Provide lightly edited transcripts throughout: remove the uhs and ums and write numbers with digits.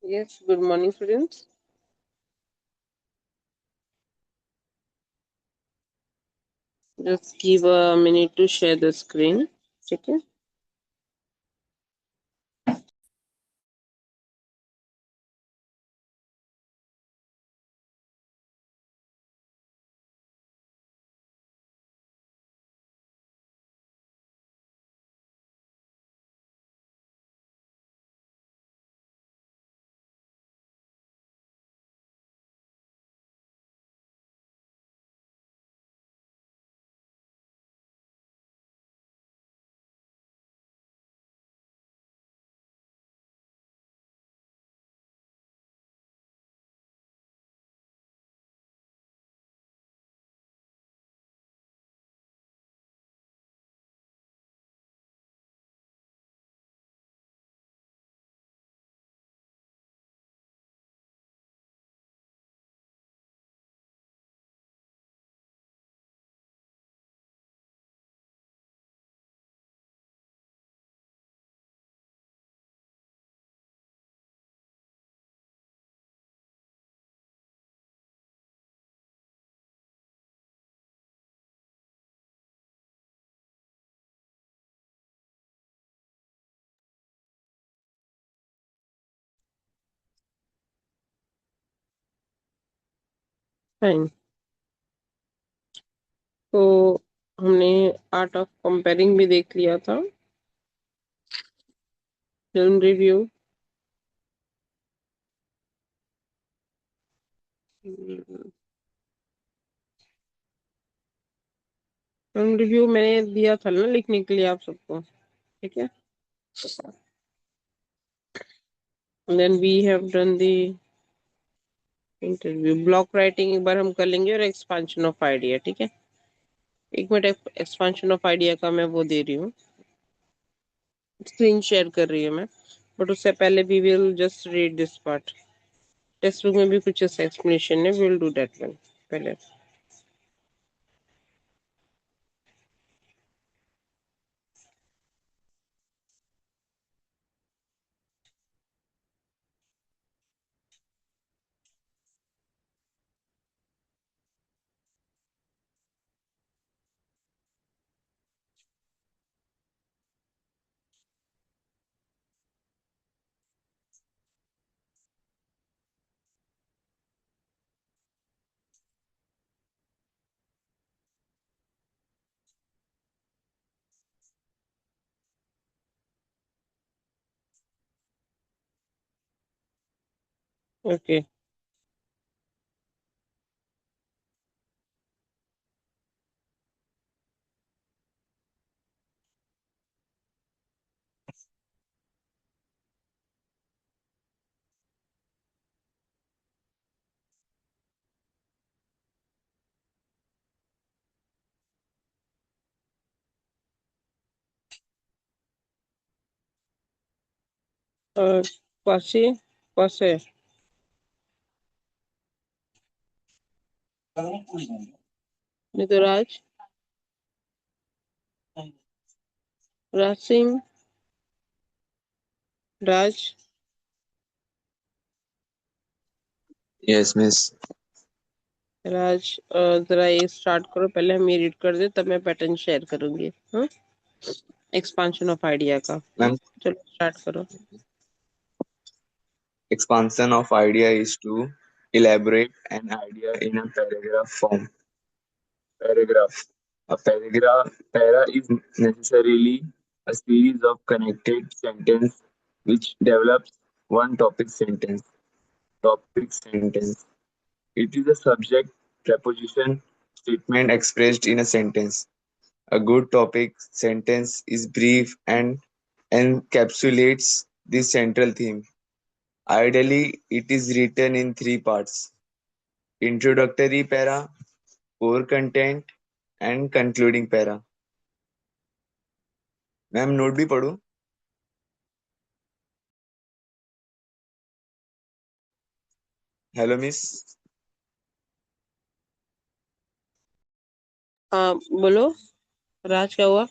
Yes, good morning, students. Just give a minute to share the screen. Okay. Fine. तो हमने art of comparing भी देख लिया था. Film review. फिल्म रिव्यू मैंने दिया था ना लिखने के लिए आप सबको. ठीक है. Then we have done the interview. Block writing एक बार हम कर लेंगे और एक्सपांशन ऑफ आइडिया. ठीक है. एक मिनट. एक्सपांशन ऑफ आइडिया का मैं वो दे रही हूँ. स्क्रीन शेयर कर रही हूँ मैं. बट उससे पहले we will just read this part. Text book में भी कुछ ऐसा एक्सप्लेनेशन है. We will do that one पहले. ओके. पासे पासे नहीं तो राज सिंह. राज. Yes miss. राज जरा ये स्टार्ट करो. पहले हम ये रीड कर दे तब मैं पैटर्न शेयर करूंगी. हाँ. एक्सपांशन ऑफ आइडिया का. मैम, चलो स्टार्ट करो. expansion of idea is to elaborate an idea in a paragraph form. Paragraph. A para is necessarily a series of connected sentences which develops one topic sentence. It is a subject preposition statement expressed in a sentence. A good topic sentence is brief and encapsulates the central theme. Ideally, it is written in three parts: introductory para, core content, and concluding para. Ma'am note भी पढ़ूं? Hello miss. हाँ बोलो. राज क्या हुआ?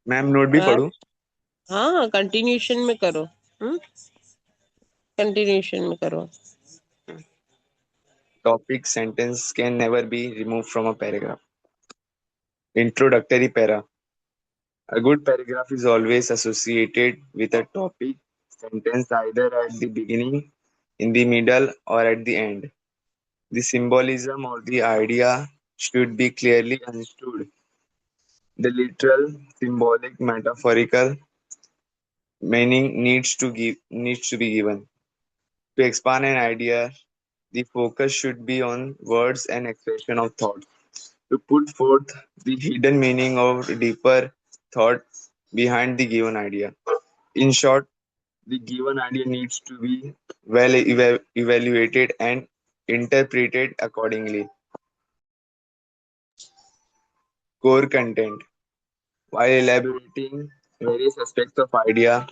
Ma'am note भी राज. पढ़ूं? हाँ, continuation में करो। कंटिन्यूशन में करो। Topic sentence can never be removed from a paragraph. Introductory para. A good paragraph is always associated with a topic sentence either at the beginning, in the middle, or at the end. The symbolism or the idea should be clearly understood. The literal, symbolic, metaphorical meaning needs to be given. To expand an idea, the focus should be on words and expression of thought. To put forth the hidden meaning or deeper thought behind the given idea. In short, the given idea needs to be well evaluated and interpreted accordingly. Core content. While elaborating various aspects of idea,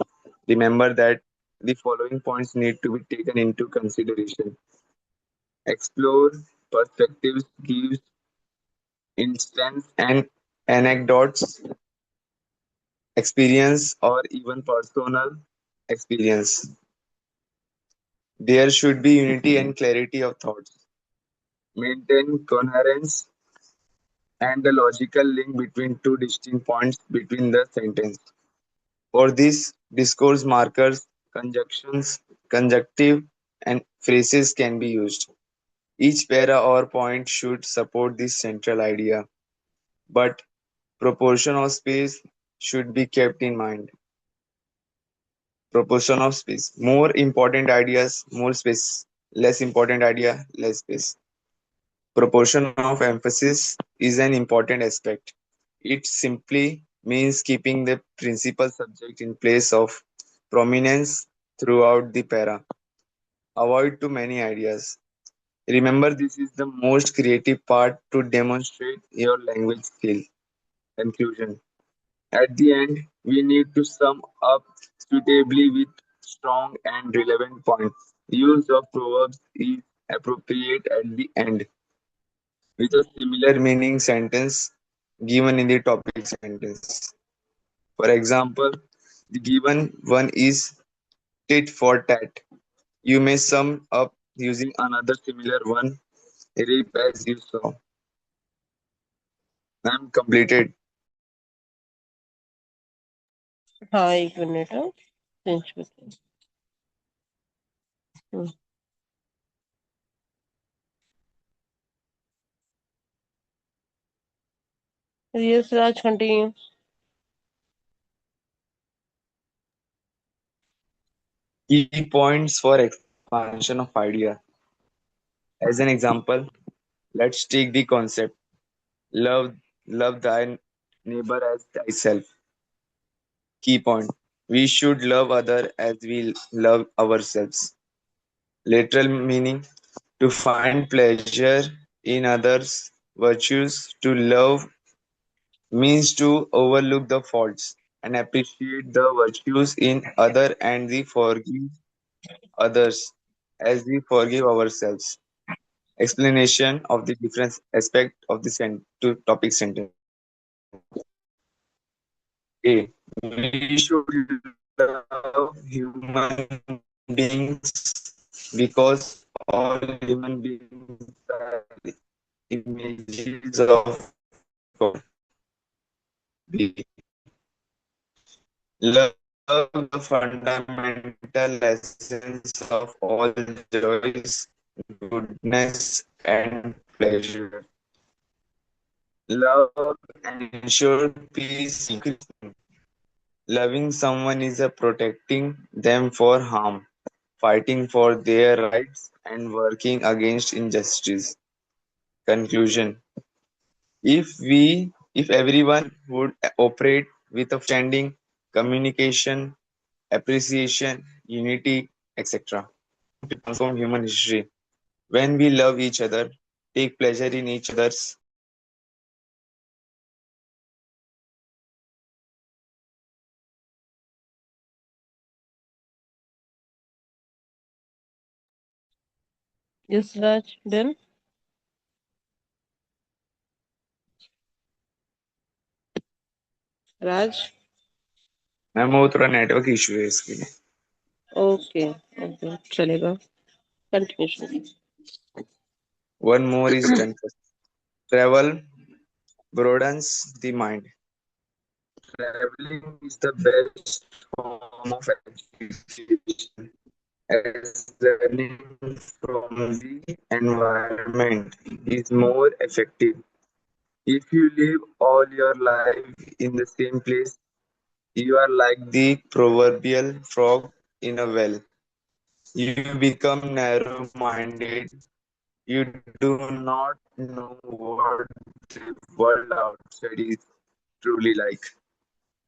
remember that the following points need to be taken into consideration. Explore perspectives, give instance and anecdotes, experience, or even personal experience. There should be unity and clarity of thoughts. Maintain coherence and the logical link between two distinct points between the sentence. For this, discourse markers, conjunctions, conjunctive, and phrases can be used. Each para or point should support this central idea, but proportion of space should be kept in mind. Proportion of space. More important ideas, more space. Less important idea, less space. Proportion of emphasis is an important aspect. It simply means keeping the principal subject in place of prominence throughout the para. Avoid too many ideas. Remember, this is the most creative part to demonstrate your language skill. Conclusion. At the end, we need to sum up suitably with strong and relevant points. Use of proverbs is appropriate at the end with a similar meaning sentence given in the topic sentence. For example, the given one is tit for tat. You may sum up using another similar one, reap as you sow. I'm completed. हाँ, एक minute. हाँ, change करते हैं। हम्म, Yes, Raj, continue. Key points for expansion of idea. As an example, let's take the concept love love thy neighbor as thyself. Key point. We should love other as we love ourselves. Literal meaning to find pleasure in others' virtues, to love means to overlook the faults and appreciate the virtues in other and the forgive others as we forgive ourselves. Explanation of the different aspect of the to topic sentence. A. We should love human beings because all human beings are images of God. B. Love the fundamental essence of all joys, goodness, and pleasure. Love ensures peace. Loving someone is a protecting them for harm, fighting for their rights, and working against injustice. Conclusion. If everyone would operate with understanding, communication, appreciation, unity, etc., transform human history. When we love each other, take pleasure in each other's Yes, Raj, then. Raj. Ma'am वो थोड़ा network issue है इसके लिए। Okay okay, चलेगा, continue. One more is done first. Travel broadens the mind. Traveling is the best form of education, as learning from the environment is more effective. If you live all your life in the same place, you are like the proverbial frog in a well. You become narrow minded. You do not know what the world outside is truly like.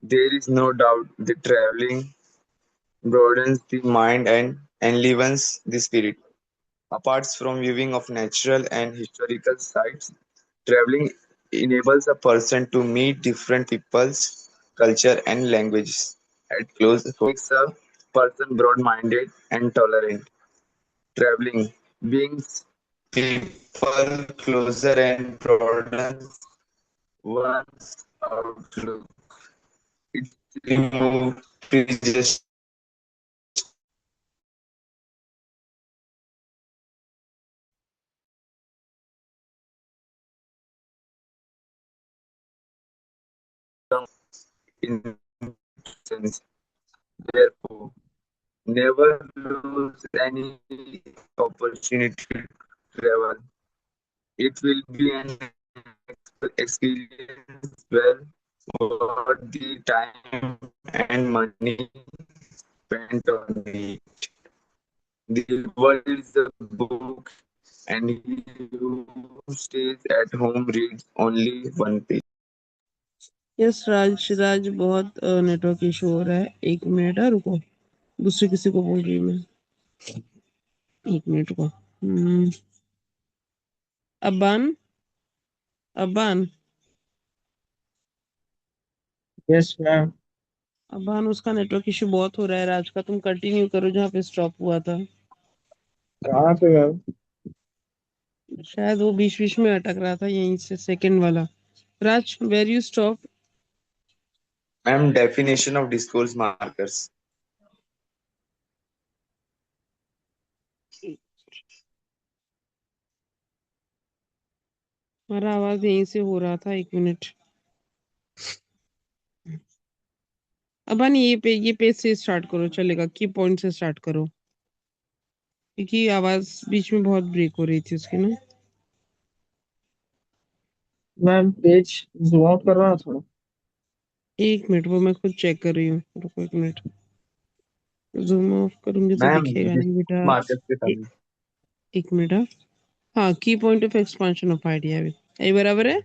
There is no doubt that traveling broadens the mind and enlivens the spirit. Apart from viewing of natural and historical sites, traveling enables a person to meet different peoples, culture, and languages at close. Makes a person broad-minded and tolerant. Traveling brings people closer and broadens one's outlook. It removes prejudice and innocence. Therefore, never lose any opportunity to travel. It will be an experience well worth the time and money spent on it. The world is a book, and he who stays at home reads only one page. Yes Raj, Raj बहुत network issue हो रहा है, 1 minute है, रुको, दूसरे किसी को बोल रही हूँ मैं, 1 मिनट को। Aban, Aban, yes ma'am. अबान, उसका नेटवर्क इशू बहुत हो रहा है, राज का तुम कंटिन्यू करो जहाँ पे स्टॉप हुआ था। कहाँ पे मैम? शायद वो बीच बीच में अटक रहा था, यहीं से सेकंड वाला। Raj, where you stop? Ma'am, definition of discourse markers. हमारा आवाज यहीं से हो रहा था, 1 मिनट। अबान, ये पेज से स्टार्ट करो, चलेगा, की पॉइंट से स्टार्ट करो, क्योंकि आवाज बीच में बहुत ब्रेक हो रही थी उसकी ना। मैम पेज जूम आउट कर रहा थोड़ा। 1 मिनट, वो मैं खुद चेक कर रही हूँ, रुको 1 मिनट। जूम ऑफ करूंगी तो Ma'am, दिखेगा नहीं discourse बेटा। markers के ए, सामने। 1 मिनट, हाँ। हाँ, की point of expansion of idea, ये बराबर है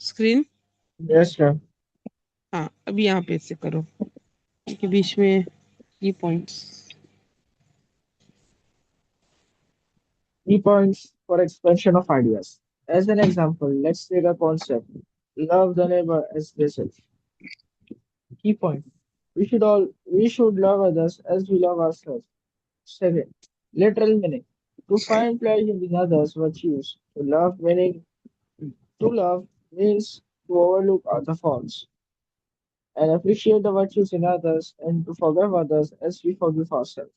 स्क्रीन? Yes ma'am. हाँ, अभी यहाँ पे से करो, क्योंकि बीच में की points. Key points for expansion of ideas. As an example, let's take a concept. Love the neighbor as yourself. Key point. We should love others as we love ourselves. Second, literal meaning. To find pleasure in others' virtues. To love means to overlook other faults and appreciate the virtues in others and to forgive others as we forgive ourselves.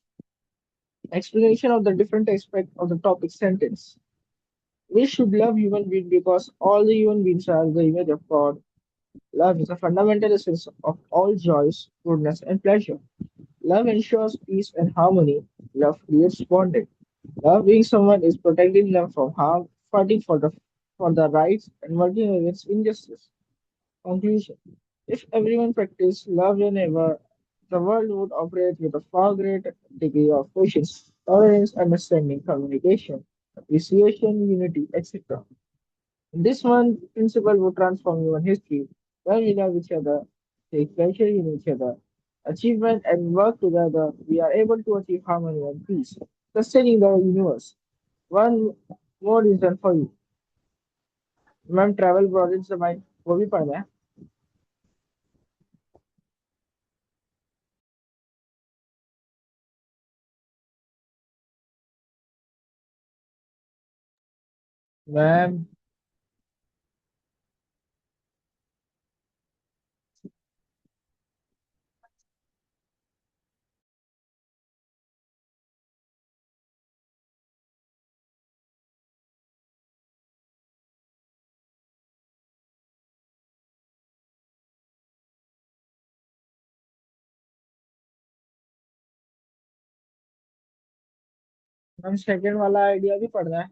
Explanation of the different aspects of the topic sentence. We should love human beings because all the human beings are the image of God. Love is a fundamental essence of all joys, goodness, and pleasure. Love ensures peace and harmony. Love creates bonding. Loving someone is protecting them from harm, fighting for the rights, and working against injustice. Conclusion. If everyone practiced love their neighbor, the world would operate with a far greater degree of patience, tolerance, understanding, communication, appreciation, unity, etc. This one principle would transform human history. When we love each other, take pleasure in each other, achievement, and work together, we are able to achieve harmony and peace, sustaining the universe. One more reason for you. Ma'am travel broaden से भाई वो भी पढ़ना है। Ma'am ma'am second वाला idea भी पढ़ना है।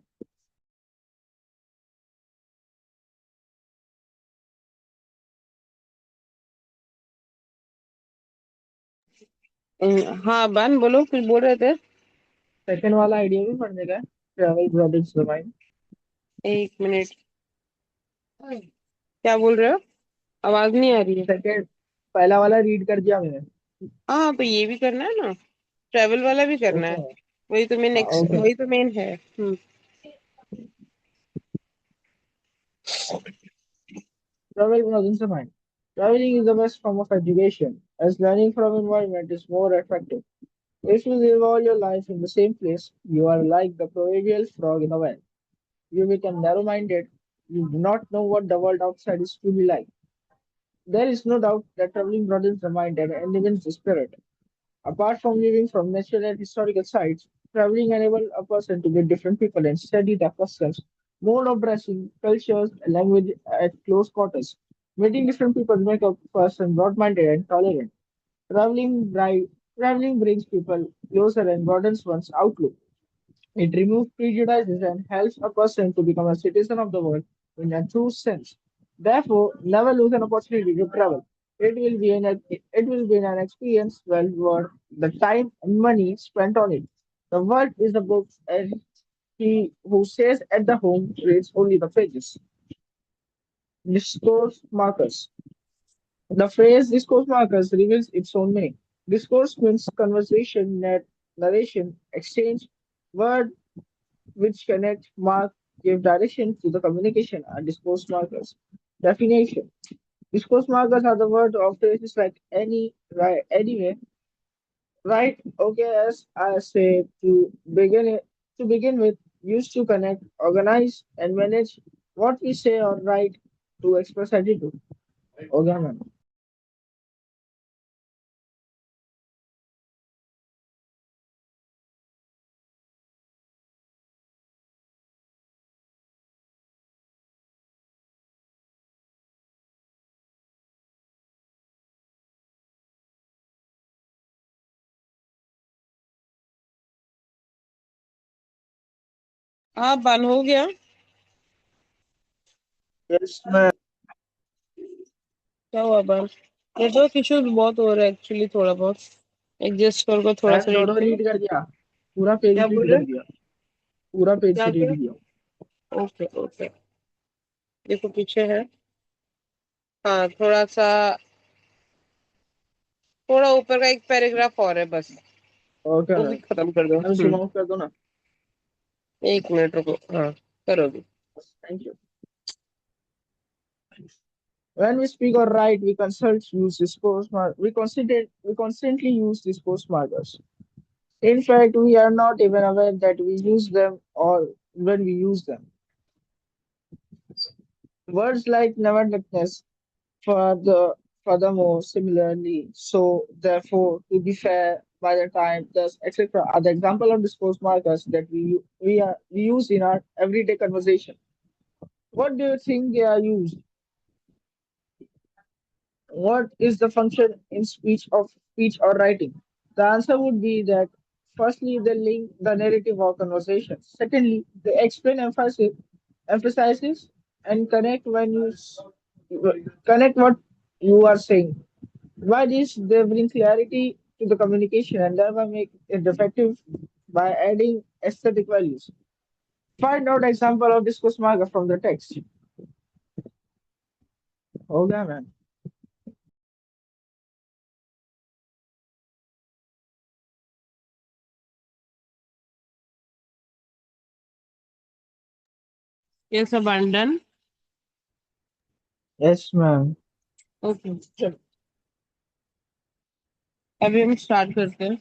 हाँ बहन बोलो, कुछ बोल रहे थे। सेकंड वाला आइडिया भी पढ़ने का है, ट्रैवल ब्रदर्स द माइंड। एक मिनट, क्या बोल रहे हो? आवाज नहीं आ रही है। सेकंड, पहला वाला रीड कर दिया मैंने। हाँ तो ये भी करना है ना, ट्रेवल वाला भी करना ओके। है। वही तो मेन, हाँ ओके। वही तो मेन है। Travel broadens the mind. Traveling is the best form of education, as learning from environment is more effective. If you live all your life in the same place, you are like the proverbial frog in a well. You become narrow-minded. You do not know what the world outside is truly like. There is no doubt that traveling broadens the mind and enlivens the spirit. Apart from living from natural and historical sites, traveling enables a person to meet different people and study their customs, mode of dressing, cultures, and language at close quarters. Meeting different people make a person broad-minded and tolerant. Traveling, traveling brings people closer and broadens one's outlook. It removes prejudices and helps a person to become a citizen of the world in a true sense. Therefore, never lose an opportunity to travel. It will be an experience well worth the time and money spent on it. The world is a book, and he who stays at the home reads only the pages. Discourse markers. The phrase discourse markers reveals its own meaning. Discourse means conversation, narration, exchange, word which connect, mark, give direction to the communication are discourse markers. Definition. Discourse markers are the word of phrases like any, right, anyway, right, okay, as I say to begin with, used to connect, organize, and manage what we say or write to express attitude. Okay, ma'am. हाँ बन हो गया। Yes, ma'am. क्या हुआ बन? Network issues बहुत हो रहा है एक्चुअली, थोड़ा बहुत एडजस्ट कर थोड़ा मैम सा रीड दोनों करो। रीड कर दिया, पूरा क्या पेज बोल रीड रहे कर हो? दिया, पूरा पेज क्या से रीड बोल किया। रहे? ओके ओके, देखो पीछे है। हाँ थोड़ा सा, थोड़ा ऊपर का एक पैराग्राफ और है बस, ओके वो भी मैम। खत्म कर दो। मैम जूम आउट कर दो ना। एक मिनट रुको, हाँ करोगे। Thank you. When we speak or write, we consult use discourse we constantly use discourse markers. In fact, we are not even aware that we use them or when we use them. Words like nevertheless, furthermore, similarly, so, therefore, to be fair, by the time, thus, etc. are the example of discourse markers that we use in our everyday conversation. What do you think they are used? What is the function in speech or writing? The answer would be that firstly they link the narrative or conversation. Secondly, they explain emphasizes and connect what you are saying. By this they bring clarity to the communication and thereby make it effective by adding aesthetic values. Find out example of discourse marker from the text. Okay, man. ये सब done. Yes, ma'am. Okay चलो, अभी हम start करते हैं।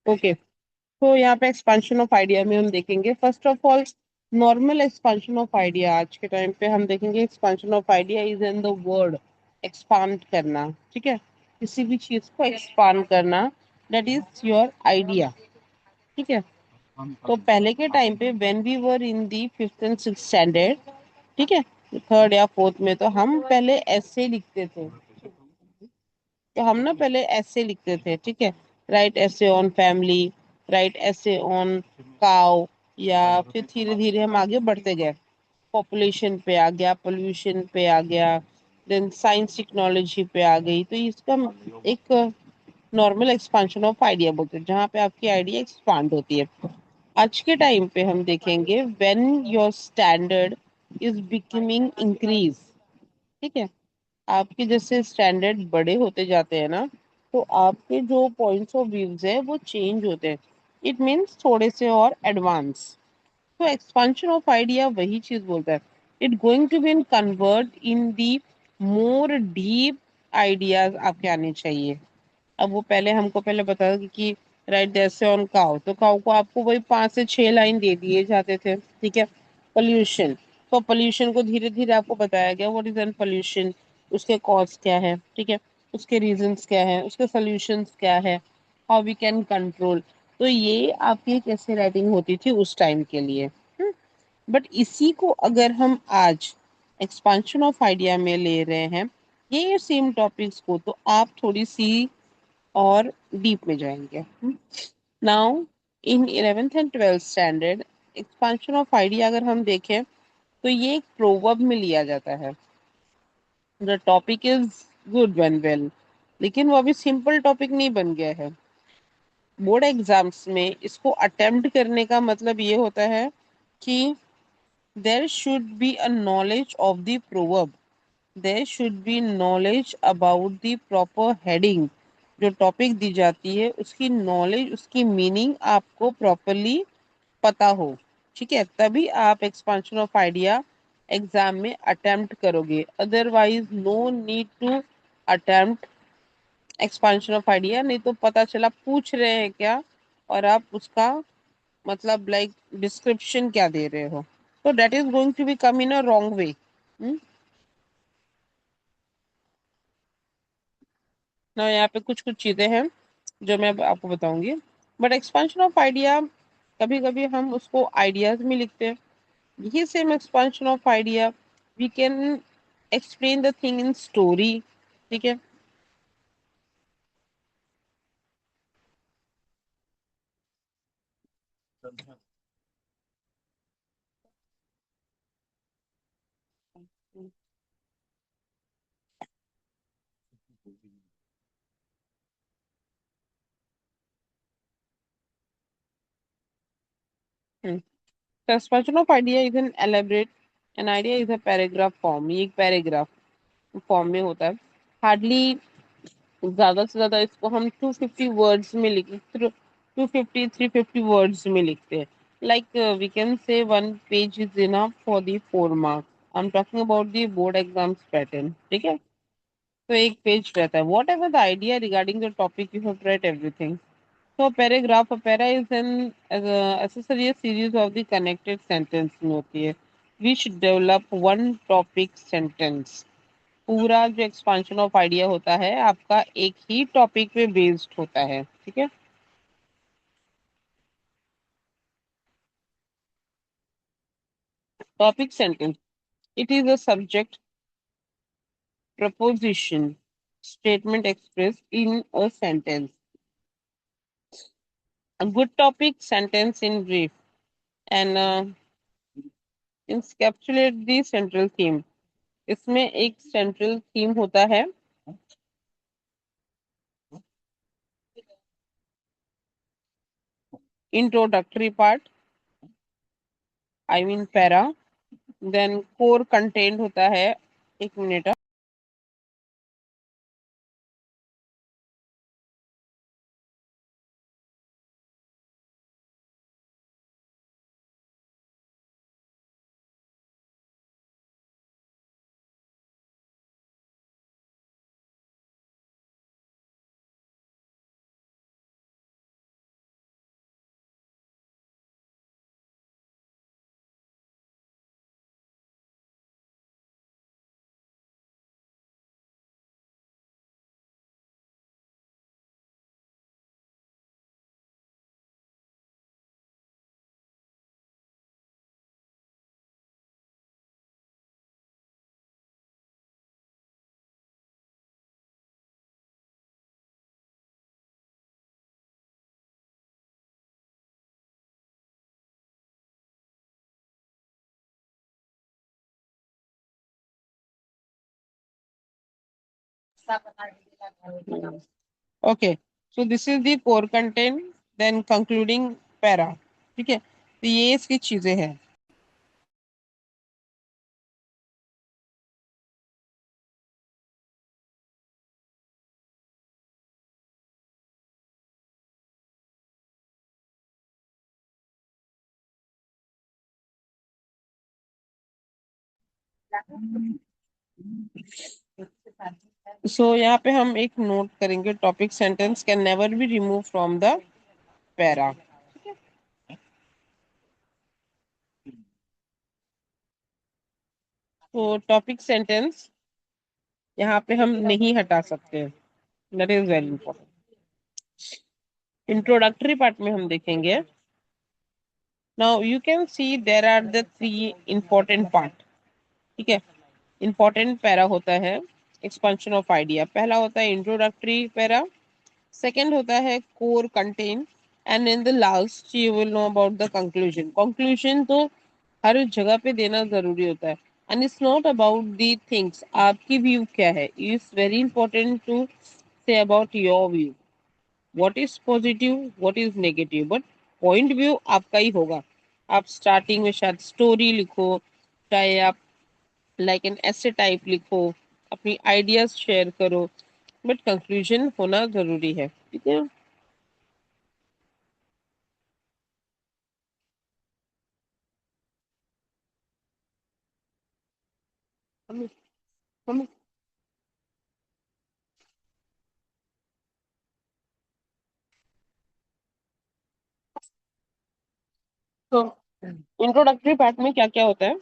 Okay, तो यहाँ पे एक्सपांशन ऑफ आइडिया में हम देखेंगे first of all normal expansion of idea. आज के टाइम पे हम देखेंगे expansion of idea is in the word expand करना, ठीक है, किसी भी चीज को एक्सपांड करना, दैट इज योर आइडिया, ठीक है। तो पहले के टाइम पे when we were in the fifth and six standard, ठीक है, थर्ड या फोर्थ में, तो हम पहले ऐसे लिखते थे, तो हम ना पहले ऐसे लिखते थे, ठीक है, राइट ऐसे ऑन फैमिली, राइट ऐसे ऑन काउ, या फिर धीरे धीरे हम आगे बढ़ते गए, पॉपुलेशन पे आ गया, पोल्यूशन पे आ गया, देन साइंस टेक्नोलॉजी पे आ गई, तो इसका हम एक नॉर्मल एक्सपांशन ऑफ आइडिया बोलते हैं, जहाँ पे आपकी आइडिया एक्सपांड होती है। आज के टाइम पे हम देखेंगे when your standard is becoming increase, ठीक है, आपके जैसे स्टैंडर्ड बड़े होते जाते हैं ना, तो आपके जो पॉइंट्स ऑफ व्यूज है वो चेंज होते हैं, इट मीन्स थोड़े से और एडवांस। तो एक्सपांशन ऑफ आइडिया वही चीज बोलता है, it going to be in convert in the more deep ideas आपके आने चाहिए। अब वो पहले हमको पहले बता कि राइट जैसे ऑन काउ, तो काउ को आपको वही 5 से 6 लाइन दे दिए जाते थे, ठीक है। पोल्यूशन, तो पोल्यूशन को धीरे धीरे आपको बताया गया व्हाट इज एन पोल्यूशन, उसके कॉज क्या है, ठीक है, उसके रीजंस क्या है, उसके सॉल्यूशंस क्या है, हाउ वी कैन कंट्रोल। तो ये आपकी एक ऐसे राइटिंग होती थी उस टाइम के लिए। बट इसी को अगर हम आज एक्सपांशन ऑफ आइडिया में ले रहे हैं, ये सेम टॉपिक्स को, तो आप थोड़ी सी और डीप में जाएंगे। Now in 11th and 12th standard expansion of idea अगर हम देखें, तो ये एक प्रोवर्ब में लिया जाता है। The topic is good and well, लेकिन वो अभी सिंपल टॉपिक नहीं बन गया है। बोर्ड एग्जाम्स में इसको अटेम्प्ट करने का मतलब ये होता है कि there should be a knowledge of the proverb, there should be knowledge about the proper heading, जो टॉपिक दी जाती है उसकी नॉलेज, उसकी मीनिंग आपको प्रॉपरली पता हो, ठीक है, तभी आप एक्सपांशन ऑफ आइडिया एग्जाम में अटेम्प्ट करोगे, otherwise no need to attempt expansion of idea. नहीं तो पता चला पूछ रहे हैं क्या और आप उसका मतलब लाइक डिस्क्रिप्शन क्या दे रहे हो, तो that is going to be come in a wrong way. ना यहाँ पे कुछ कुछ चीजें हैं जो मैं अब आपको बताऊंगी, बट एक्सपांशन ऑफ आइडिया कभी कभी हम उसको आइडियाज में लिखते हैं, ये same expansion of idea we can explain the thing in story, ठीक है। Expansion of idea is an elaborate, an idea is a paragraph form, ये एक पैराग्राफ फॉर्म में होता है, हार्डली ज्यादा से ज्यादा इसको हम 250 वर्ड्स में लिख, 250 350 वर्ड्स में लिखते हैं, like we can say 1 page is enough for the 4 marks. I am talking about the board exams pattern, ठीक है। तो 1 पेज रहता है, whatever the idea regarding the topic you have write everything. तो paragraph, para is an accessory series of the connected sentence में होती है, which develop one topic sentence। पूरा जो एक्सपांशन ऑफ आइडिया होता है आपका एक ही टॉपिक पे बेस्ड होता है, ठीक है। Topic sentence, it is a subject, preposition, statement expressed in a sentence, a good topic sentence in brief, and encapsulate the central theme। इसमें एक सेंट्रल थीम होता है, introductory part, I mean para, then core content होता है, 1 minute. Okay, so this is the core content, then concluding para. ठीक है, तो ये इसकी चीजें हैं। सो यहाँ पे हम एक नोट करेंगे, topic sentence can never be remove from the para. तो टॉपिक सेंटेंस यहाँ पे हम नहीं हटा सकते, that is very important. Introductory part में हम देखेंगे। Now you can see there are the three important part. ठीक है, इंपॉर्टेंट पैरा होता है एक्सपेंशन ऑफ आइडिया। पहला होता है इंट्रोडक्टरी पैरा, सेकंड होता है core content, and in the last you will know about the conclusion. Conclusion तो हर जगह पे देना जरूरी होता है, and it's not about the things, आपकी व्यू क्या है, it's very important to say about your view, what is positive what is negative, but point view आपका ही होगा। आप स्टार्टिंग में शायद स्टोरी लिखो, चाहे आप लाइक एन ऐसे टाइप लिखो, अपनी आइडियाज शेयर करो, बट कंक्लूजन होना जरूरी है। ठीक है, हम हम तो इंट्रोडक्टरी पार्ट में क्या क्या होता है।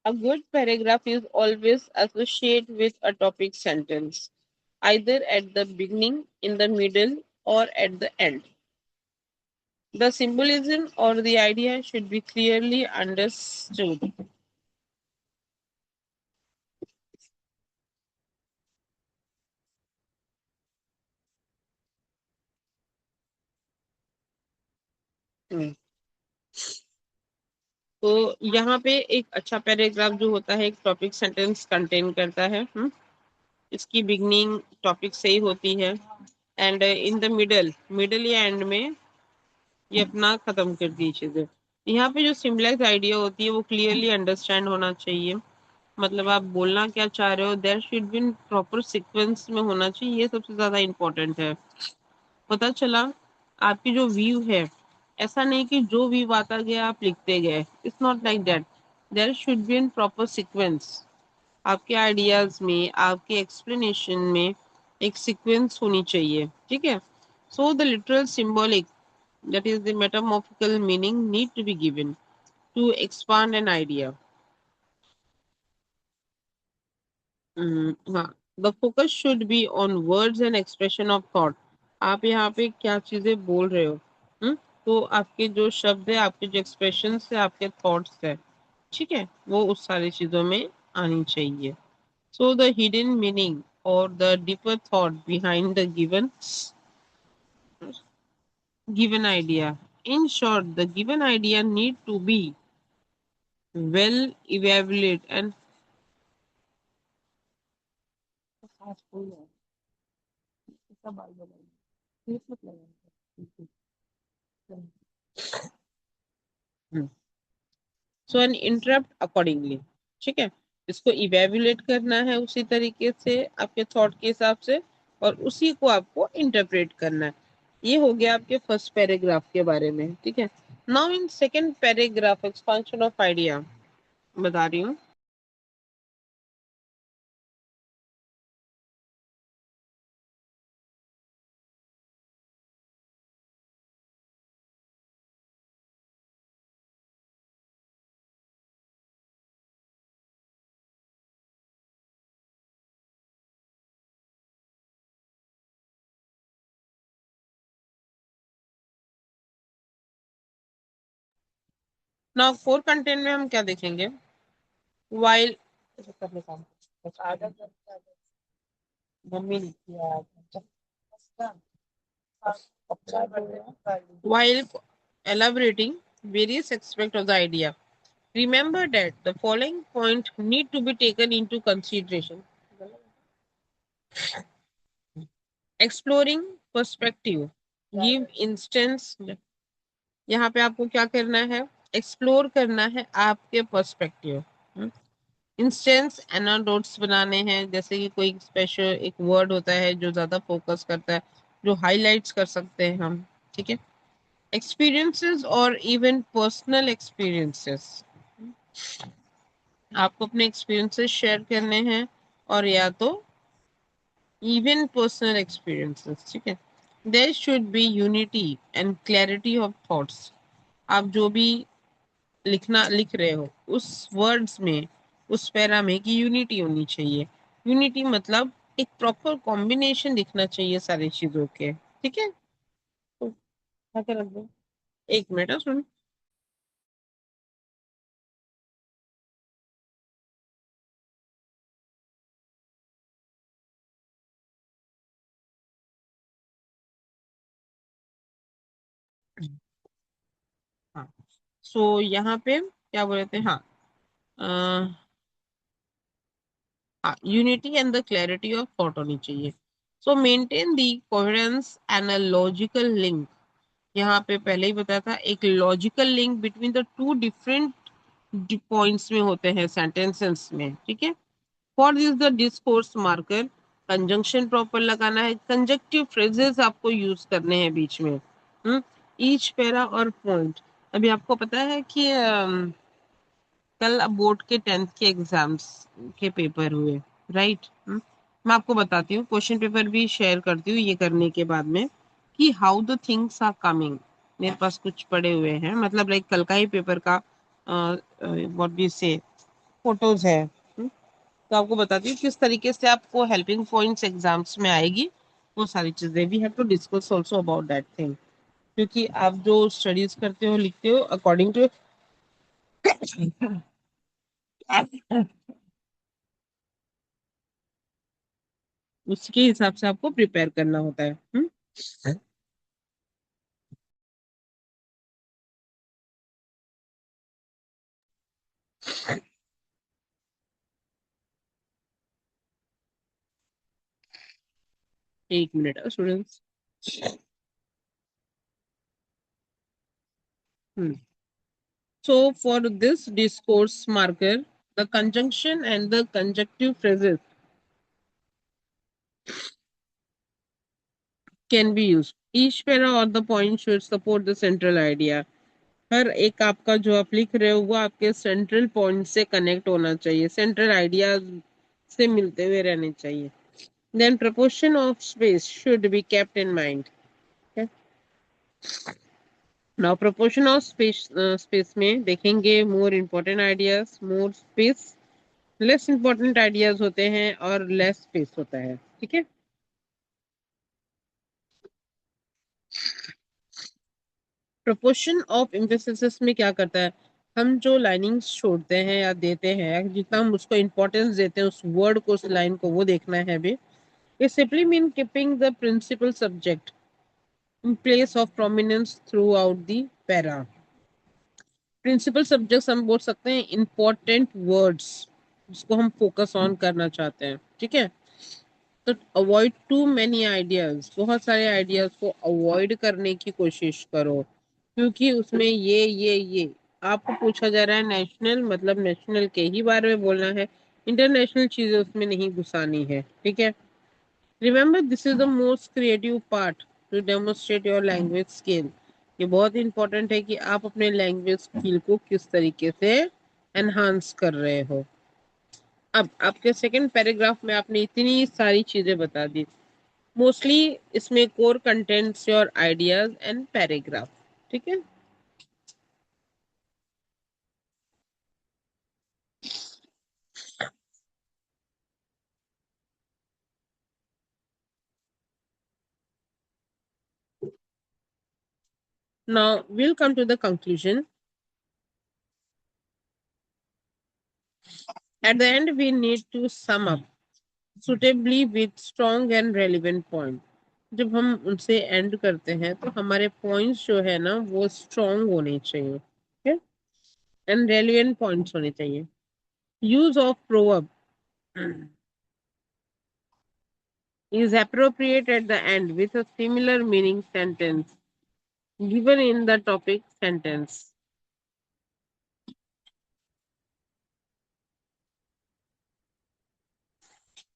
A good paragraph is always associated with a topic sentence, either at the beginning, in the middle, or at the end. The symbolism or the idea should be clearly understood. हम्म, तो यहाँ पे एक अच्छा पैराग्राफ जो होता है एक topic sentence contain करता है। इसकी बिगनिंग टॉपिक से ही होती है, and in the middle, middle या एंड में ये अपना खत्म कर दी चीजें। यहाँ पे जो सिम्बलाइज आइडिया होती है वो क्लियरली अंडरस्टैंड होना चाहिए, मतलब आप बोलना क्या चाह रहे हो, there should be proper sequence में होना चाहिए, ये सबसे ज्यादा इम्पोर्टेंट है। पता चला आपकी जो व्यू है, ऐसा नहीं कि जो व्यू आता गया आप लिखते गए, it's not like that, there should be in proper sequence. आपके आइडियाज में, आपके एक्सप्लेनेशन में एक सीक्वेंस होनी चाहिए। ठीक है, so the literal symbolic, that is the metamorphical meaning, need to be given to expand an idea. हाँ, the focus should be on words and expression of thought. आप यहाँ पे क्या चीजें बोल रहे हो, तो आपके जो शब्द है, आपके जो एक्सप्रेशन है, आपके थॉट्स है, ठीक है, वो उस सारी चीजों में आनी चाहिए। So the hidden meaning or the deeper thought behind the given idea. In short, the given idea need to be well evaluated and so an interrupt accordingly। ठीक है, इसको इवेल्युएट करना है उसी तरीके से आपके थॉट के हिसाब से, और उसी को आपको इंटरप्रेट करना है। ये हो गया आपके फर्स्ट पैराग्राफ के बारे में। ठीक है, now in second paragraph expansion of idea बता रही हूँ। नाउ फोर कंटेंट में हम क्या देखेंगे, वाइल मम्मी ने किया while elaborating various aspects of the idea, Remember that the following point need to be taken into consideration. Exploring perspective. Give instance. यहाँ पे आपको क्या करना है, एक्सप्लोर करना है आपके पर्सपेक्टिव। इंस्टेंस एनाडोट्स बनाने हैं, जैसे कि कोई स्पेशल एक वर्ड होता है जो ज्यादा फोकस करता है, जो हाइलाइट्स कर सकते हैं हम, ठीक है। एक्सपीरियंसेस और इवन पर्सनल एक्सपीरियंसेस, आपको अपने एक्सपीरियंसेस शेयर करने हैं, और या तो इवन पर्सनल एक्सपीरियंसेस, ठीक है। There should be unity and clarity of thoughts. आप जो भी लिख रहे हो उस वर्ड्स में, उस पैरा में की यूनिटी होनी चाहिए। यूनिटी मतलब एक प्रॉपर कॉम्बिनेशन दिखना चाहिए सारी चीजों के, ठीक है। तो क्या कर रख दो, एक मिनट सुन। हाँ, सो यहाँ पे क्या बोल रहे थे, हाँ, unity and the clarity of thought होनी चाहिए। सो maintain the coherence and a logical link. यहाँ पे पहले ही बताया था, एक logical link between the two different points में होते हैं सेंटेंसेस में, ठीक है। For this the discourse marker, conjunction proper लगाना है, कंजक्टिव फ्रेजेस आपको यूज करने हैं बीच में, ईच पैरा और पॉइंट। अभी आपको पता है कि कल बोर्ड के 10th के एग्जाम्स के पेपर हुए, राइट। मैं आपको बताती हूँ, क्वेश्चन पेपर भी शेयर करती हूँ ये करने के बाद में, कि how the things are coming. मेरे पास कुछ पड़े हुए हैं, मतलब लाइक कल का ही पेपर का व्हाट वी से फोटोज है। तो आपको बताती हूँ किस तरीके से आपको हेल्पिंग पॉइंट्स एग्जाम्स में आएगी, वो सारी चीजें we have to discuss also about that thing. क्योंकि आप जो स्टडीज करते हो, लिखते हो, अकॉर्डिंग टू उसके हिसाब से आपको प्रिपेयर करना होता है। एक minute students. So for this discourse marker, the conjunction and the conjunctive phrases can be used. Each para or the point should support the central idea. हर एक आपका जो आप लिख रहे हो वो आपके सेंट्रल पॉइंट से कनेक्ट होना चाहिए, सेंट्रल आइडिया से मिलते हुए रहने चाहिए। Then proportion of space should be kept in mind. Okay? Now proportion of space में देखेंगे more important ideas, more space, less important ideas होते हैं और लेस स्पेस होता है, ठीक है। प्रोपोर्शन ऑफ एम्फेसिस में क्या करता है, हम जो लाइनिंग्स छोड़ते हैं या देते हैं, जितना हम उसको इंपॉर्टेंस देते हैं उस वर्ड को, उस लाइन को, वो देखना है अभी। It simply mean keeping the principal subject in place of prominence through out the para. Principal subjects हम बोल सकते हैं इंपॉर्टेंट वर्ड्स जिसको हम फोकस ऑन करना चाहते हैं, ठीक है। तो अवॉइड टू मेनी आइडियाज, बहुत सारे आइडियाज को अवॉइड करने की कोशिश करो, क्योंकि उसमें ये आपको पूछा जा रहा है नेशनल, मतलब नेशनल के ही बारे में बोलना है, इंटरनेशनल चीजें उसमें नहीं घुसानी है, ठीक है। Remember this is the most creative part two demonstrate your language skill. ये बहुत इंपॉर्टेंट है कि आप अपने लैंग्वेज स्किल को किस तरीके से एनहांस कर रहे हो। अब आपके सेकंड पैराग्राफ में आपने इतनी सारी चीजें बता दी, मोस्टली इसमें core contents your ideas and paragraph, ठीक है। Now we'll come to the conclusion. At the end, we need to sum up suitably with strong and relevant point. जब हम उनसे एंड करते हैं तो हमारे पॉइंट्स जो है ना वो स्ट्रॉन्ग होने चाहिए, ठीक है। एंड रेलिवेंट पॉइंट्स होने चाहिए. Use of proverb is appropriate at the end with a similar meaning sentence given in the topic sentence.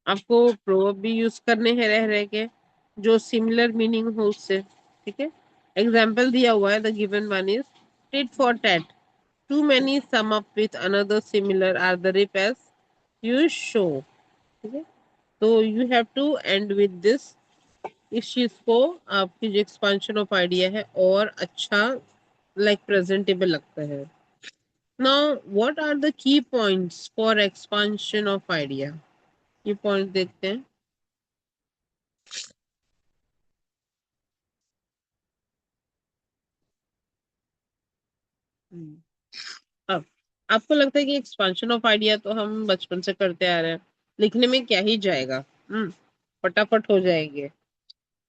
आपको प्रोवर्ब भी यूज करने हैं रह रह के जो सिमिलर मीनिंग हो उससे. ठीक है. एग्जाम्पल दिया हुआ है. The given one is tit for tat. Too many sum up with another similar are the replace you show. ठीक है. तो you have to end with this. इस चीज को आपकी जो एक्सपांशन ऑफ आइडिया है और अच्छा लाइक प्रेजेंटेबल लगता है. Now what are the key points for expansion of idea. ये पॉइंट देखते हैं. अब आपको लगता है कि एक्सपांशन ऑफ आइडिया तो हम बचपन से करते आ रहे हैं. लिखने में क्या ही जाएगा. फटाफट हो जाएंगे.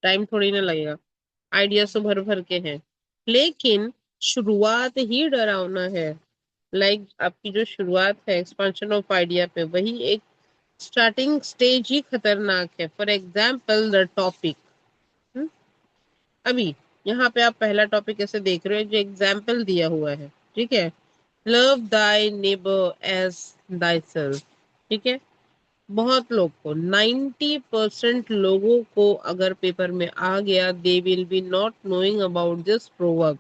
टाइम थोड़ी ना लगेगा. आइडिया तो भर भर के हैं. लेकिन शुरुआत ही डरावना है. आपकी जो शुरुआत है एक्सपांशन ऑफ आइडिया पे वही एक स्टार्टिंग स्टेज ही खतरनाक है. For example the topic. अभी यहाँ पे आप पहला टॉपिक ऐसे देख रहे हो जो एग्जाम्पल दिया हुआ है. ठीक है. Love thy neighbour as thyself. ठीक है. बहुत लोग को 90% लोगों को अगर पेपर में आ गया they will be not knowing about this proverb.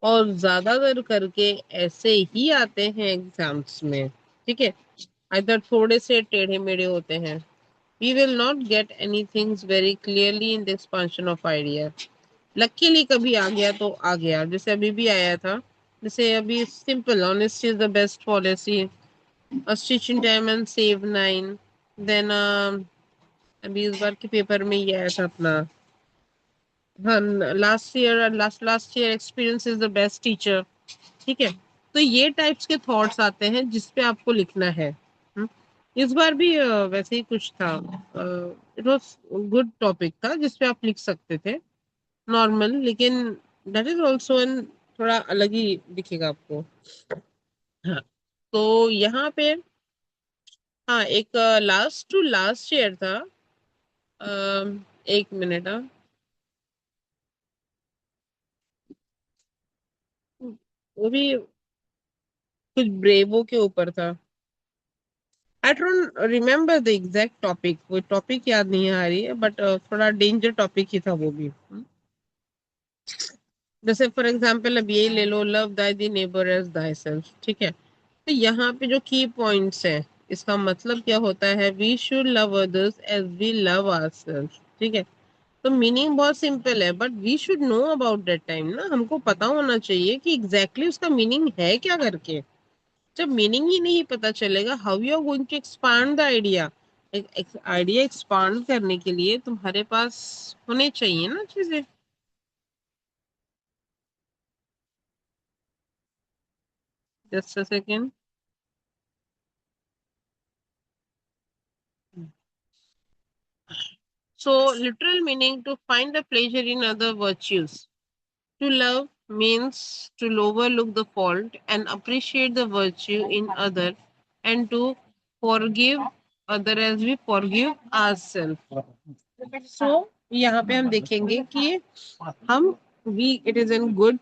और ज्यादातर करके ऐसे ही आते हैं एग्जाम्स में. ठीक है. इधर थोड़े से टेढ़े मेढ़े होते हैं. We will not get any things very clearly in the expansion of idea. Luckily कभी आ गया तो आ गया. जैसे अभी भी आया था. जैसे अभी simple honesty is the best policy. A stitch in time and save nine. Then अभी इस बार के पेपर में ये आया था अपना. हाँ. Last year experience is the best teacher. ठीक है. तो ये टाइप्स के थॉट्स आते हैं जिस पे आपको लिखना है. हम्म, इस बार भी वैसे ही कुछ था. इट वाज गुड टॉपिक था जिसपे आप लिख सकते थे नॉर्मल. लेकिन दैट इज ऑल्सो एन थोड़ा अलग ही दिखेगा आपको. हाँ. तो यहाँ पे हाँ एक लास्ट टू लास्ट ईयर था. एक मिनट. हाँ. वो भी कुछ ब्रेवो के ऊपर था. I don't remember the exact topic. वो टॉपिक याद नहीं आ रही है बट थोड़ा डेंजर टॉपिक ही था वो भी. जैसे फॉर एग्जाम्पल अब यही ले लो. लव दाई दी नेबर एज दाई सेल्फ. ठीक है. तो यहाँ पे जो की पॉइंट्स है इसका मतलब क्या होता है. We should love others as we love ourselves. ठीक है. तो मीनिंग बहुत सिंपल है but we should know about that time ना. हमको पता होना चाहिए कि एग्जैक्टली उसका मीनिंग है क्या करके. जब मीनिंग ही नहीं पता चलेगा how you are going to expand the idea. एक आइडिया एक्सपांड करने के लिए तुम्हारे पास होने चाहिए ना चीजें. Just a second. So literal meaning to find the pleasure in other virtues. To love means to overlook the fault and appreciate the virtue in other, and to forgive other as we forgive ourselves. So यहाँ पे हम देखेंगे कि हम we it is in good.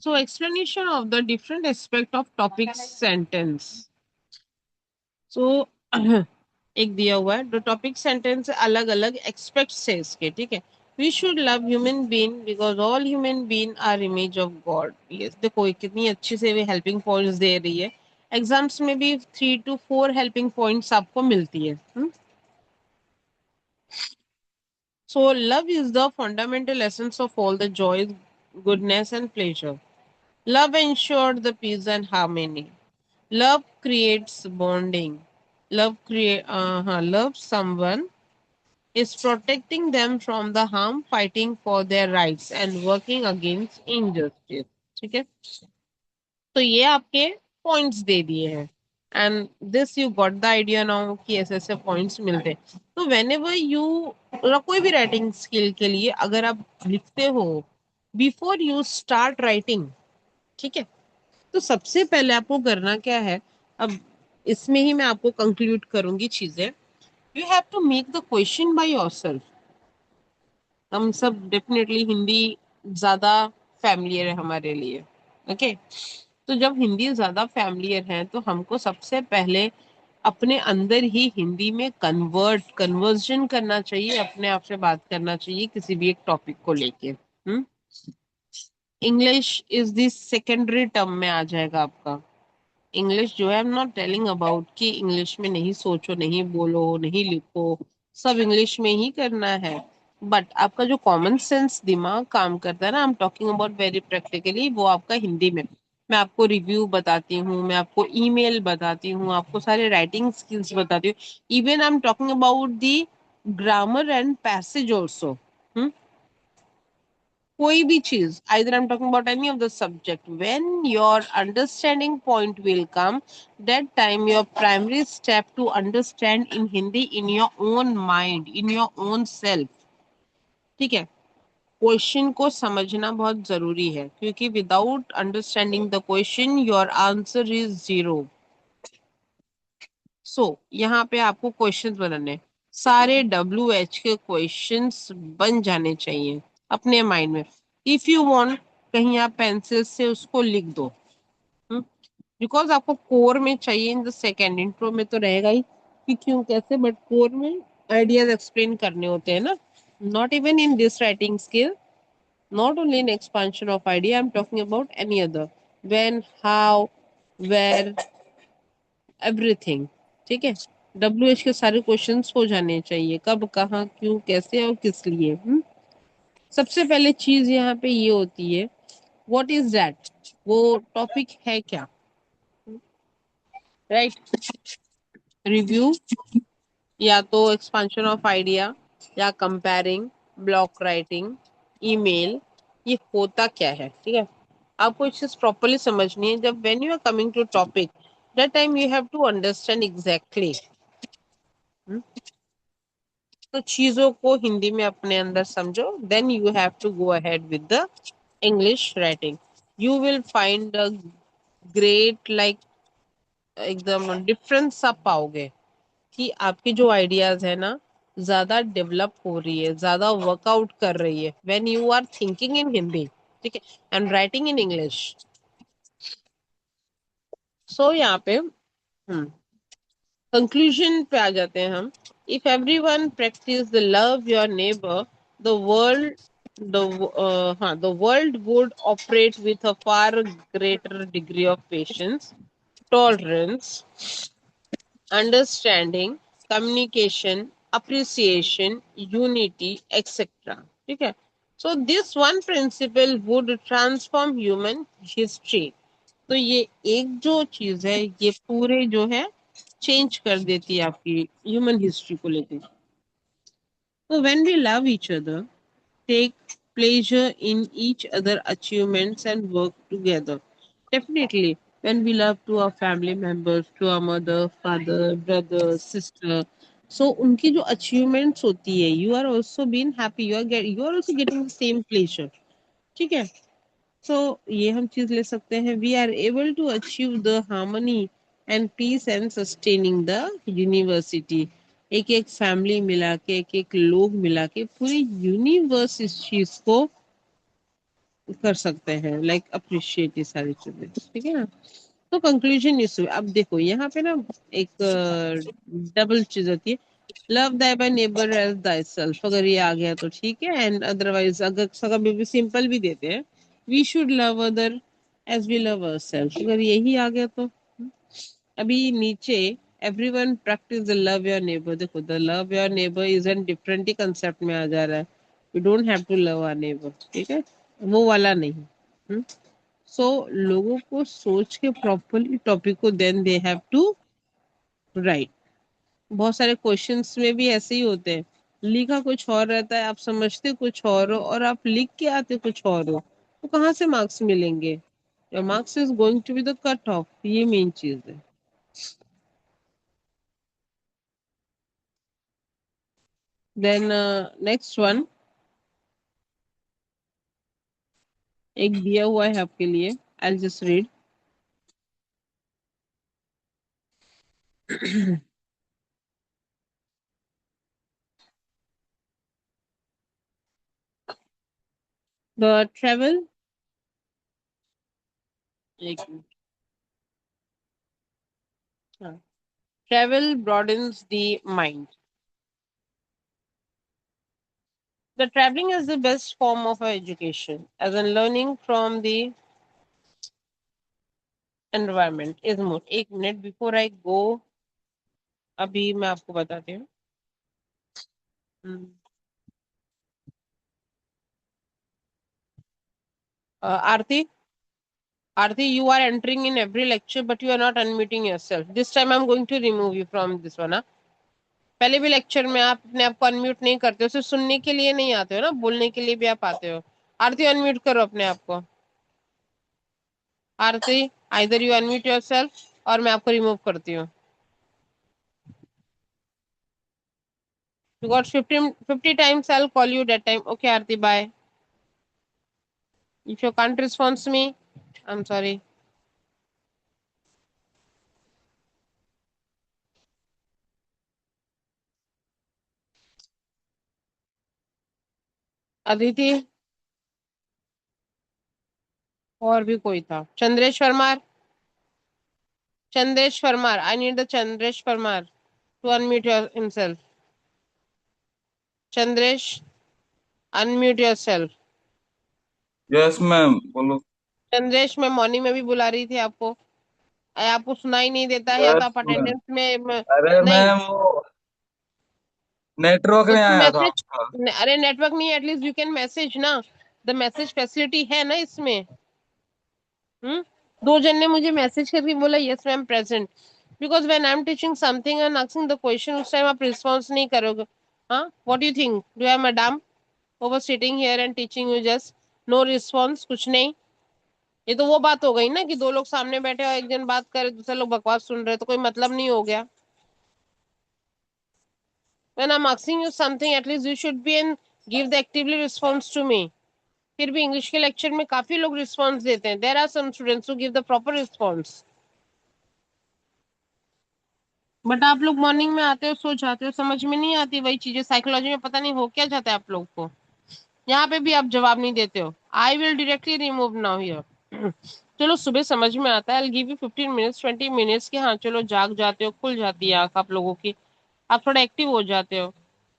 So explanation of the different aspect of topic sentence. So एक दिया हुआ है. जो टॉपिक सेंटेंस अलग अलग एक्सपेक्ट है इसके. ठीक है. We should love human being because all human being are image of God. ये देखो ये कितनी अच्छी से वे हेल्पिंग पॉइंट्स दे रही है. एग्जाम्स में भी 3 to 4 हेल्पिंग पॉइंट्स आपको मिलती है. So love is the fundamental essence of all the Joy goodness and pleasure. Love ensures the peace and harmony. Love creates bonding. Love someone is protecting them from the harm, fighting for their rights and working against injustice. ठीक है. तो ये आपके points दे दिए हैं. And this you got the idea now कि ऐसे ऐसे पॉइंट्स मिलते हैं. तो वेन एवर यू कोई भी राइटिंग स्किल के लिए अगर आप लिखते हो बिफोर यू स्टार्ट राइटिंग ठीक है। तो सबसे पहले आपको करना क्या है, अब इसमें ही मैं आपको कंक्लूड करूंगी चीजें। You have to make the question by yourself. हम सब डेफिनेटली हिंदी ज्यादा फैमिलियर है हमारे लिए। ओके, तो जब हिंदी ज्यादा फैमिलियर है तो हमको सबसे पहले अपने अंदर ही हिंदी में कन्वर्जन करना चाहिए, अपने आप से बात करना चाहिए किसी भी एक टॉपिक को लेके। English is this secondary term में आ जाएगा आपका। इंग्लिश जो है, आई एम नॉट टेलिंग अबाउट कि इंग्लिश में नहीं सोचो, नहीं बोलो, नहीं लिखो, सब इंग्लिश में ही करना है। बट आपका जो कॉमन सेंस दिमाग काम करता है ना, आई am talking about very practically, वो आपका हिंदी में। मैं आपको रिव्यू बताती हूँ, मैं आपको ईमेल बताती हूँ, आपको सारे राइटिंग स्किल्स बताती हूँ। Even I am talking about the grammar and passage also. कोई भी चीज, either I'm talking about any of the subject, when your understanding point will come, that time your primary step to understand in Hindi in your own mind, in your own self। ठीक है, question को समझना बहुत जरूरी है, क्योंकि without understanding the question your answer is zero. So यहाँ पे आपको क्वेश्चंस बनाने हैं। सारे WH के क्वेश्चंस बन जाने चाहिए अपने माइंड में। इफ यू वांट, कहीं आप पेंसिल से उसको लिख दो, बिकॉज आपको कोर में चाहिए। इन द सेकेंड इंट्रो में तो रहेगा ही कि क्यों कैसे, बट कोर में आइडियाज एक्सप्लेन करने होते हैं ना। Not even in this writing skill, not only in expansion of idea, I'm talking about any other, when, how, where, everything। ठीक है, WH के सारे क्वेश्चंस हो जाने चाहिए, कब, कहाँ, क्यों, कैसे और किस लिए। सबसे पहले चीज यहाँ पे ये होती है, व्हाट इज दैट, वो टॉपिक है क्या। राइट, रिव्यू, या तो एक्सपांशन ऑफ आइडिया, या कंपेयरिंग, ब्लॉक राइटिंग, ईमेल, ये होता क्या है। ठीक है, आपको इस चीज प्रॉपरली समझनी है। जब when you are coming to topic, that time you have to understand exactly. तो चीजों को हिंदी में अपने अंदर समझो, then you have to go ahead with the English writing. You will find a great, like एकदम डिफरेंस आप पाओगे कि आपकी जो आइडियाज है ना, ज्यादा डेवलप हो रही है, ज्यादा वर्कआउट कर रही है when you are thinking in Hindi, ठीक है, and writing in English. So यहाँ पे कंक्लूजन पे आ जाते हैं हम। If everyone practice the love your neighbour, the world the world would operate with a far greater degree of patience, tolerance, understanding, communication, appreciation, unity, etc. ठीक है, so this one principle would transform human history। तो ये एक जो चीज है, ये पूरे जो है चेंज कर देती है आपकी ह्यूमन हिस्ट्री को लेकर। तो when we love each other, take pleasure in each other achievements and work together, definitely, when we love to our family members, to our mother, father, brother, sister, so उनकी जो achievements होती है, you are also being happy, you are also getting the same pleasure। ठीक है, so ये हम चीज ले सकते हैं। We are able to achieve the harmony and peace and sustaining the university। एक एक फैमिली मिला के, एक एक लोग मिला के पूरी यूनिवर्स इस चीज को कर सकते हैं, लाइक अप्रिशिएट ये सारी चीजें। ठीक है ना, तो कंक्लूजन इस, अब देखो यहाँ पे ना एक डबल चीज होती है। Love thy by neighbour as thyself, अगर ये आ गया तो ठीक है, एंड अदरवाइज अगर कभी सिंपल भी देते हैं, we should love other as we love ourself, अगर यही आ गया तो। अभी नीचे everyone practice the love your neighbour, देखो the love your neighbour is an different ही कंसेप्ट में आ जा रहा है। You don't have to love our neighbour, ठीक है, वो वाला नहीं। सो लोगों को सोच के प्रॉपरली टॉपिक को then they have to write. बहुत सारे क्वेश्चंस में भी ऐसे ही होते हैं, लिखा कुछ और रहता है, आप समझते कुछ और हो और आप लिख के आते कुछ और हो, तो कहाँ से मार्क्स मिलेंगे। Your marks is going to be the cut off, ये मेन चीज है। देन नेक्स्ट वन, एक दिया हुआ है आपके लिए, I'll just read. The travel. एक मिनट. हाँ. Travel broadens the mind. The traveling is the best form of education, as in learning from the environment is more. एक मिनट before I go, अभी मैं आपको बताती हूँ. Aarti, you are entering in every lecture, but you are not unmuting yourself. This time I'm going to remove you from this one. हाँ? पहले भी lecture में आप अपने आप को अनम्यूट नहीं करते हो, सिर्फ सुनने के लिए नहीं आते हो ना, बोलने के लिए भी आप आते हो. आरती अनम्यूट करो अपने आप को. आरती, आइदर यू अनम्यूट योरसेल्फ और मैं आपको रिमूव करती हूँ. You got 50 times, I'll call you that time. Okay, Aarti, bye. If you can't respond to me, I'm sorry. Aditi, और भी कोई था. Chandresh Parmar. Chandresh Parmar. I need the Chandresh Parmar to unmute himself. Chandresh, unmute yourself. Yes ma'am बोलो. चंद्रेश, मैं morning में भी बुला रही थी आपको. आपको सुनाई नहीं देता है या तो यस आप मैम. अटेंडेंस में अरे नहीं. मैम वो नेटवर्क तो नहीं तुम आया था मैसेज. आपका. अरे नेटवर्क नहीं, एटलीस्ट यू कैन मैसेज ना. द मैसेज फैसिलिटी है ना इसमें. हम्म. दो जन ने मुझे मैसेज करके बोला yes ma'am present. Because when I am teaching something and asking the question, उस टाइम आप रिस्पॉन्स नहीं करोगे. हाँ, what you think, do I madam over sitting here and teaching you just no response, कुछ नहीं. ये तो वो बात हो गई ना कि दो लोग सामने बैठे और एक जन बात करे, दूसरे लोग बकवास सुन रहे, तो कोई मतलब नहीं हो गया. When I'm asking you something, at least you should be and give the actively response to me. फिर भी इंग्लिश के लेक्चर में काफी लोग रिस्पॉन्स देते हैं. There are some students who give the proper response. But आप लोग मॉर्निंग में आते हो, सो जाते हो, समझ में नहीं आती वही चीजें. साइकोलॉजी में पता नहीं हो क्या जाता है आप लोग को. यहाँ पे भी आप जवाब नहीं देते हो. I will directly remove now here. चलो सुबह समझ में आता है. I give you 15 minutes 20 minutes की. हाँ चलो, जाग जाते हो, खुल जाती है आंख आप लोगों की, आप थोड़ा एक्टिव हो जाते हो,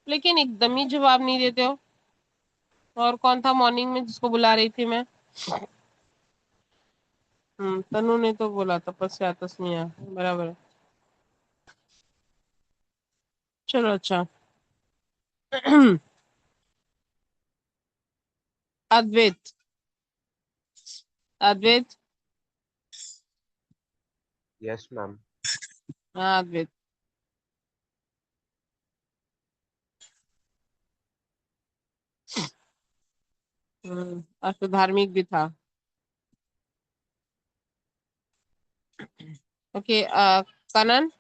लेकिन एकदम ही जवाब नहीं देते हो. और कौन था मॉर्निंग में जिसको बुला रही थी मैं? तनु ने तो बोला तपस्या तस्मिया, बराबर है. चलो अच्छा. अद्वैत. अद्वैत. Yes ma'am. हाँ अद्वैत. आज तो धार्मिक भी था. Okay. Kanan.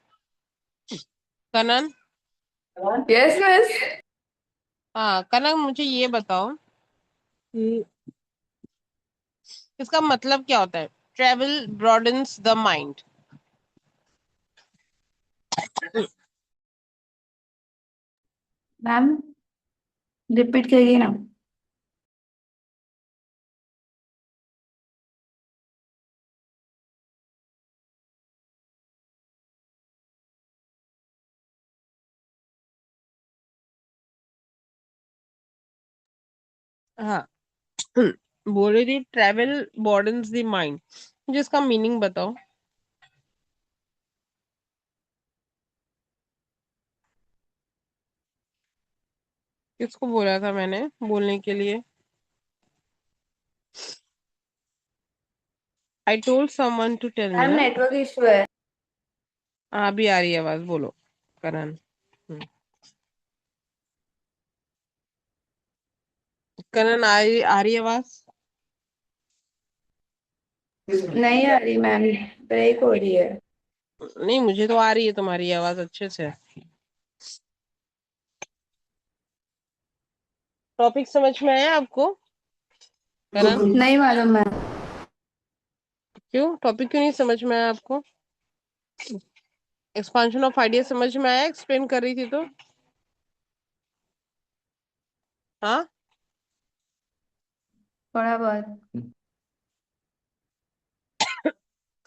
Kanan. Yes miss. हाँ कनन, मुझे ये बताओ कि इसका मतलब क्या होता है? Travel broadens the mind. Ma'am repeat करिए ना. हाँ. बोल रही थी ट्रेवल ब्रॉडन्स द माइंड. मुझे इसका मीनिंग बताओ. किसको बोला था मैंने बोलने के लिए? I told someone to tell me. Ma'am network issue है. हाँ अभी आ रही है आवाज, बोलो करण. करण, आ रही है आवाज? नहीं आ रही मैम, ब्रेक हो रही है. नहीं, मुझे तो आ रही है तुम्हारी आवाज अच्छे से. टॉपिक समझ में आया आपको करण? नहीं मालूम मैम. क्यों टॉपिक क्यों नहीं समझ में आया आपको? एक्सपांशन ऑफ आइडिया समझ में आया? एक्सप्लेन कर रही थी तो। हाँ थोड़ा बहुत।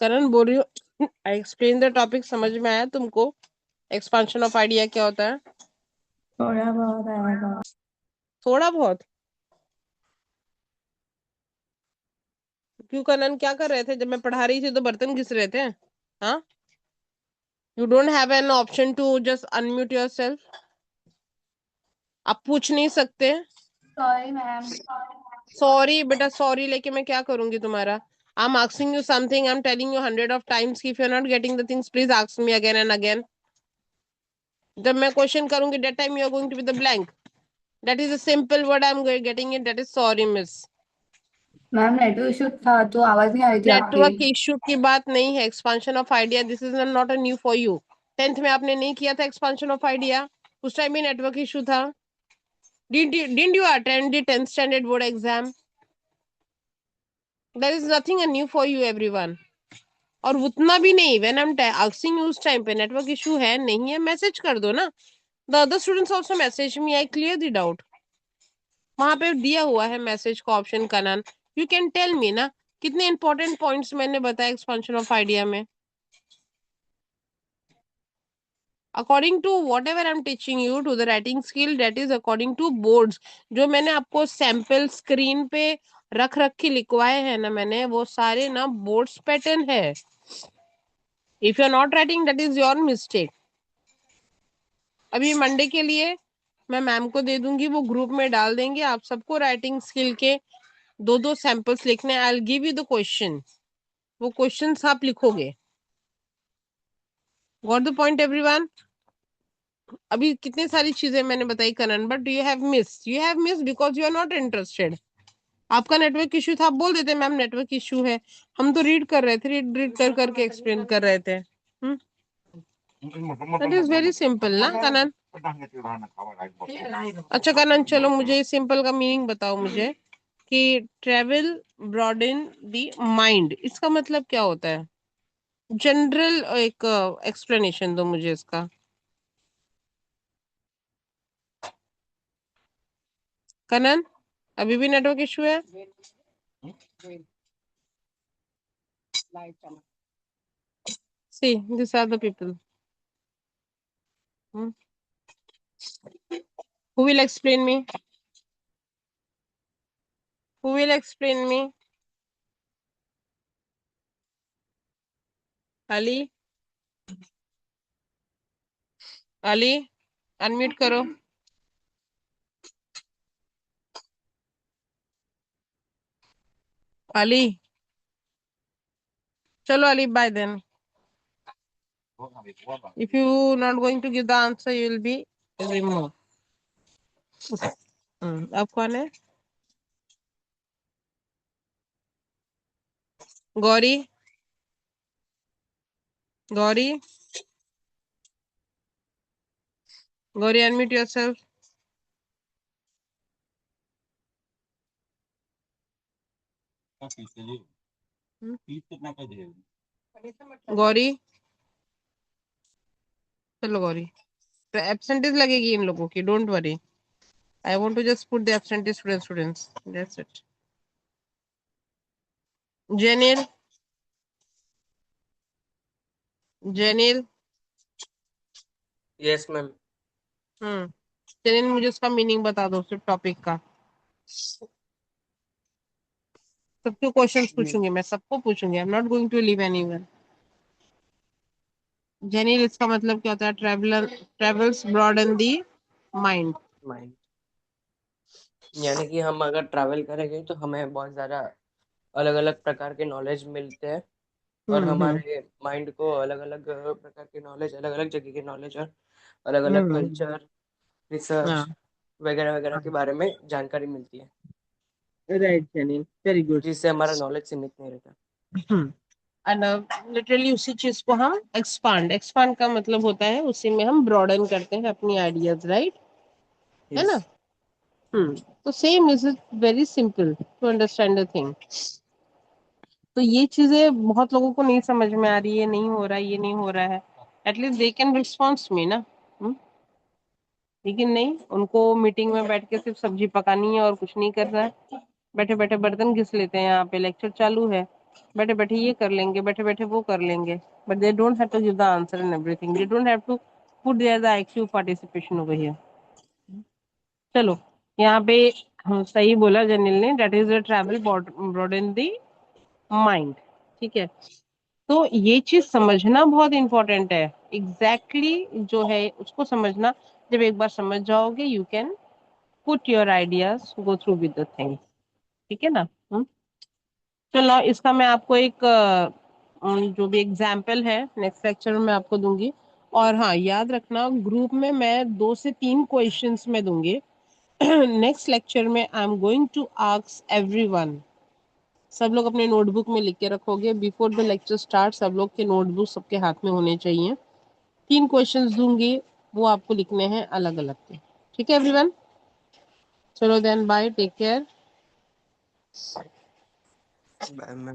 करण बोल रही हूँ, आई एक्सप्लेन द टॉपिक, समझ में आया तुमको? एक्सपांशन ऑफ आइडिया क्या होता है? थोड़ा बहुत आएगा। थोड़ा बहुत? क्यों करण, क्या कर रहे थे जब मैं पढ़ा रही थी तो बर्तन घिस रहे थे? हाँ, you don't have an option to just unmute yourself? आप पूछ नहीं सकते? Sorry ma'am. सॉरी बेटा, सॉरी लेके मैं क्या करूंगी तुम्हारा? I am asking you something, I am telling you 100 of times, if you are not getting the things please ask me again and again. जब मैं क्वेश्चन करूंगी that time you are going to be the blank. That is a simple word I am getting it, that is sorry miss. Ma'am network issue था तो आवाज नहीं आ रही थी आपकी। नेटवर्क इश्यू की बात नहीं है. Expansion of idea this is not a new for you. 10th में आपने नहीं किया था एक्सपांशन ऑफ आइडिया? उस टाइम भी नेटवर्क इशू था. Didn't you attend the 10th standard board exam? There is nothing new for you everyone. और उतना भी नहीं. When I am asking you उस टाइम पे नेटवर्क इशू है नहीं है, मैसेज कर दो ना. The other students also message me, I clear the doubt. वहां पे दिया हुआ है मैसेज का ऑप्शन कनन. यू कैन टेल मी ना कितने इंपॉर्टेंट पॉइंट्स मैंने बताया एक्सपांशन ऑफ आइडिया में. According to whatever I am teaching you to the writing skill, that is according to boards. जो मैंने आपको सैंपल स्क्रीन पे रख रख के लिखवाए हैं ना मैंने, वो सारे ना बोर्ड्स पैटर्न है. If you are not writing that is your mistake. अभी मंडे के लिए मैं मैम को दे दूंगी, वो ग्रुप में डाल देंगे. आप सबको राइटिंग स्किल के दो दो सैंपल्स लिखने. I will give you the question. वो क्वेश्चंस आप लिखोगे. Got the point everyone? अभी कितनी सारी चीजें मैंने बताई Karan, but you have miss because you are not interested. आपका नेटवर्क इश्यू था, आप बोल देते मैम नेटवर्क इश्यू है. हम तो रीड कर रहे थे, रीड रीड कर करके एक्सप्लेन कर रहे थे. दैट इज वेरी सिंपल ना कनन? अच्छा कनन, चलो मुझे सिंपल का मीनिंग बताओ मुझे कि ट्रेवल ब्रॉडन द माइंड, इसका मतलब क्या होता है? जनरल एक एक्सप्लेनेशन दो मुझे इसका. कनन, अभी भी नेटवर्क इशू है? See this are the people. Who will explain me? Who will explain me? Ali? Ali? Unmute करो. Ali? चलो Ali, bye then. If you not going to give the answer, you will be removed. अब कौन है? Gauri? Gauri? Gauri, unmute yourself. Gauri? चलो गौरी, तो absentees लगेगी इन लोगों की, don't worry. I want to just put the absentee students. That's it. Janil? Janil? Yes ma'am. चलिए मुझे उसका मीनिंग बता दो सिर्फ टॉपिक का. सबको क्वेश्चंस पूछूंगी मैं, सबको पूछूंगी. I am not going to leave anyone. Jenil, इसका मतलब क्या होता है? Travels broaden the mind. Mind यानी कि हम अगर ट्रैवल करेंगे तो हमें बहुत ज़्यादा अलग अलग प्रकार के नॉलेज मिलते हैं. और हमारे माइंड को अलग अलग प्रकार के नॉलेज, अलग अलग जगह के नॉलेज और अलग अलग कल्चर, रिसर्च वगैरह वगैरह के बारे में जानकारी मिलती है, राइट जेनिल, वेरी गुड. जिससे हमारा नॉलेज सीमित नहीं रहता. एंड लिटरली उसी चीज को हम एक्सपांड का मतलब होता है उसी में हम ब्रॉडन करते हैं अपनी आइडियाज, राइट? है ना? तो same is it very simple to understand the thing. तो ये चीजें बहुत लोगों को नहीं समझ में आ रही है, नहीं हो रहा है, ये नहीं हो रहा है। एटलीस्ट दे कैन रिस्पॉन्स मी ना। हम्म? लेकिन नहीं, उनको मीटिंग में बैठ के सिर्फ सब्जी पकानी है और कुछ नहीं कर रहा है। बैठे बैठे बर्तन घिस लेते हैं, यहाँ पे लेक्चर चालू है, बैठे बैठे ये कर लेंगे, बैठे बैठे वो कर लेंगे, but they don't have to give the answer and everything, they don't have to put there the active participation over here. चलो, यहाँ पे सही बोला जनिल ने, that is a travel broaden the mind. ठीक है, तो ये चीज समझना बहुत इंपॉर्टेंट है। एग्जैक्टली जो है उसको समझना, जब एक बार समझ जाओगे you can put your ideas, go through with the thing. ठीक है ना? चलो, इसका मैं आपको एक जो भी एग्जाम्पल है नेक्स्ट लेक्चर में मैं आपको दूंगी। और हाँ, याद रखना, ग्रुप में मैं 2 से 3 क्वेश्चंस में दूंगी। नेक्स्ट लेक्चर में I am going to ask everyone. सब लोग अपने नोटबुक में लिख के रखोगे, बिफोर द लेक्चर स्टार्ट सब लोग के नोटबुक सबके हाथ में होने चाहिए। 3 क्वेश्चंस दूंगी, वो आपको लिखने हैं अलग अलग के। ठीक है एवरीवन? चलो then, bye, take care. Bye ma'am.